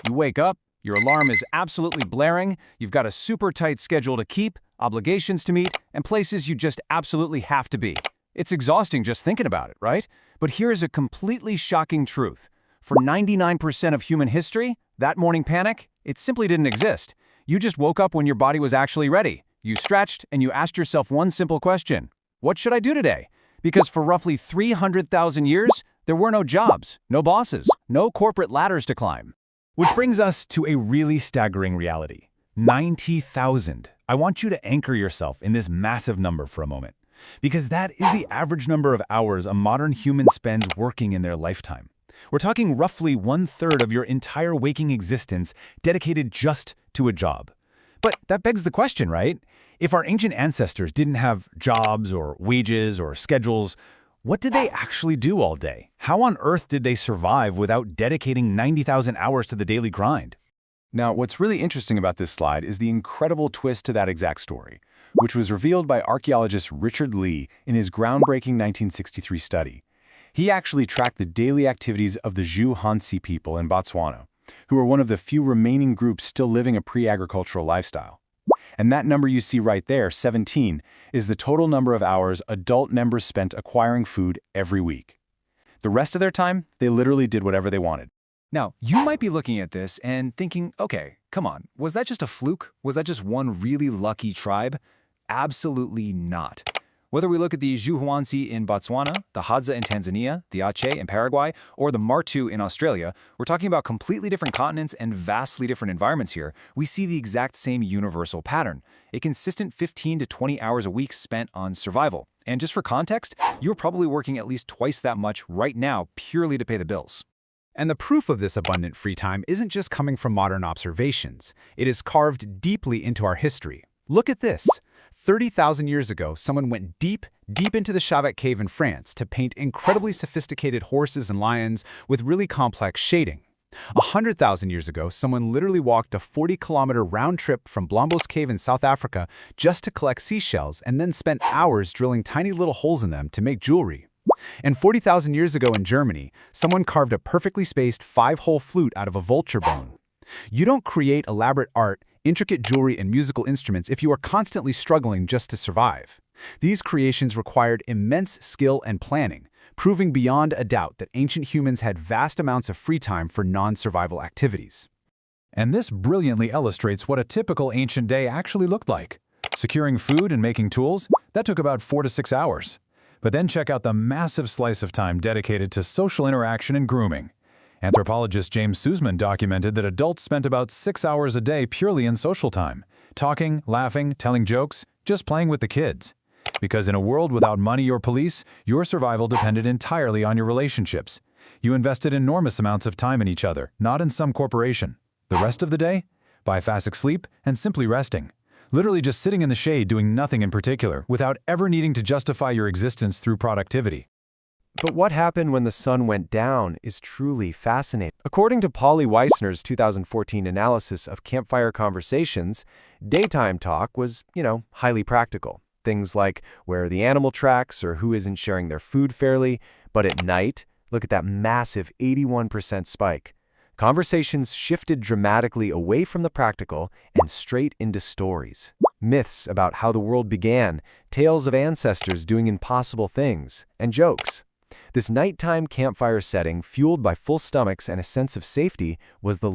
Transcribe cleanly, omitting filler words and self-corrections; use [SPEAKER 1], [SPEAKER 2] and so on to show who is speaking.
[SPEAKER 1] You wake up, your alarm is absolutely blaring, you've got a super tight schedule to keep, obligations to meet, and places you just absolutely have to be. It's exhausting just thinking about it, right? But here's a completely shocking truth. For 99% of human history, that morning panic, it simply didn't exist. You just woke up when your body was actually ready. You stretched and you asked yourself one simple question. What should I do today? Because for roughly 300,000 years, there were no jobs, no bosses, no corporate ladders to climb.
[SPEAKER 2] Which brings us to a really staggering reality. 90,000. I want you to anchor yourself in this massive number for a moment, because that is the average number of hours a modern human spends working in their lifetime. We're talking roughly 1/3 of your entire waking existence dedicated just to a job. But that begs the question, right? If our ancient ancestors didn't have jobs or wages or schedules, what did they actually do all day? How on earth did they survive without dedicating 90,000 hours to the daily grind?
[SPEAKER 1] Now, what's really interesting about this slide is the incredible twist to that exact story, which was revealed by archaeologist Richard Lee in his groundbreaking 1963 study. He actually tracked the daily activities of the Zhu people in Botswana, who are one of the few remaining groups still living a pre-agricultural lifestyle. And that number you see right there, 17, is the total number of hours adult members spent acquiring food every week. The rest of their time, they literally did whatever they wanted. Now, you might be looking at this and thinking, okay, come on, was that just a fluke? Was that just one really lucky tribe? Absolutely not. Whether we look at the Zhuhuanzi in Botswana, the Hadza in Tanzania, the Aceh in Paraguay, or the Martu in Australia, we're talking about completely different continents and vastly different environments here. We see the exact same universal pattern, a consistent 15 to 20 hours a week spent on survival. And just for context, you're probably working at least twice that much right now purely to pay the bills.
[SPEAKER 2] And the proof of this abundant free time isn't just coming from modern observations. It is carved deeply into our history. Look at this. 30,000 years ago, someone went deep into the Chavet Cave in France to paint incredibly sophisticated horses and lions with really complex shading. 100,000 years ago, someone literally walked a 40-kilometer round trip from Blombos Cave in South Africa just to collect seashells and then spent hours drilling tiny little holes in them to make jewelry. And 40,000 years ago in Germany, someone carved a perfectly spaced 5-hole flute out of a vulture bone. You don't create elaborate art, intricate jewelry, and musical instruments if you are constantly struggling just to survive. These creations required immense skill and planning, proving beyond a doubt that ancient humans had vast amounts of free time for non-survival activities.
[SPEAKER 3] And this brilliantly illustrates what a typical ancient day actually looked like. Securing food and making tools, that took about 4 to 6 hours. But then check out the massive slice of time dedicated to social interaction and grooming. Anthropologist James Sussman documented that adults spent about 6 hours a day purely in social time, talking, laughing, telling jokes, just playing with the kids. Because in a world without money or police, your survival depended entirely on your relationships. You invested enormous amounts of time in each other, not in some corporation. The rest of the day? Biphasic sleep and simply resting. Literally just sitting in the shade doing nothing in particular, without ever needing to justify your existence through productivity.
[SPEAKER 4] But what happened when the sun went down is truly fascinating. According to Polly Weissner's 2014 analysis of campfire conversations, daytime talk was, highly practical. Things like where are the animal tracks or who isn't sharing their food fairly. But at night, look at that massive 81% spike. Conversations shifted dramatically away from the practical and straight into stories. Myths about how the world began, tales of ancestors doing impossible things, and jokes. This nighttime campfire setting, fueled by full stomachs and a sense of safety, was the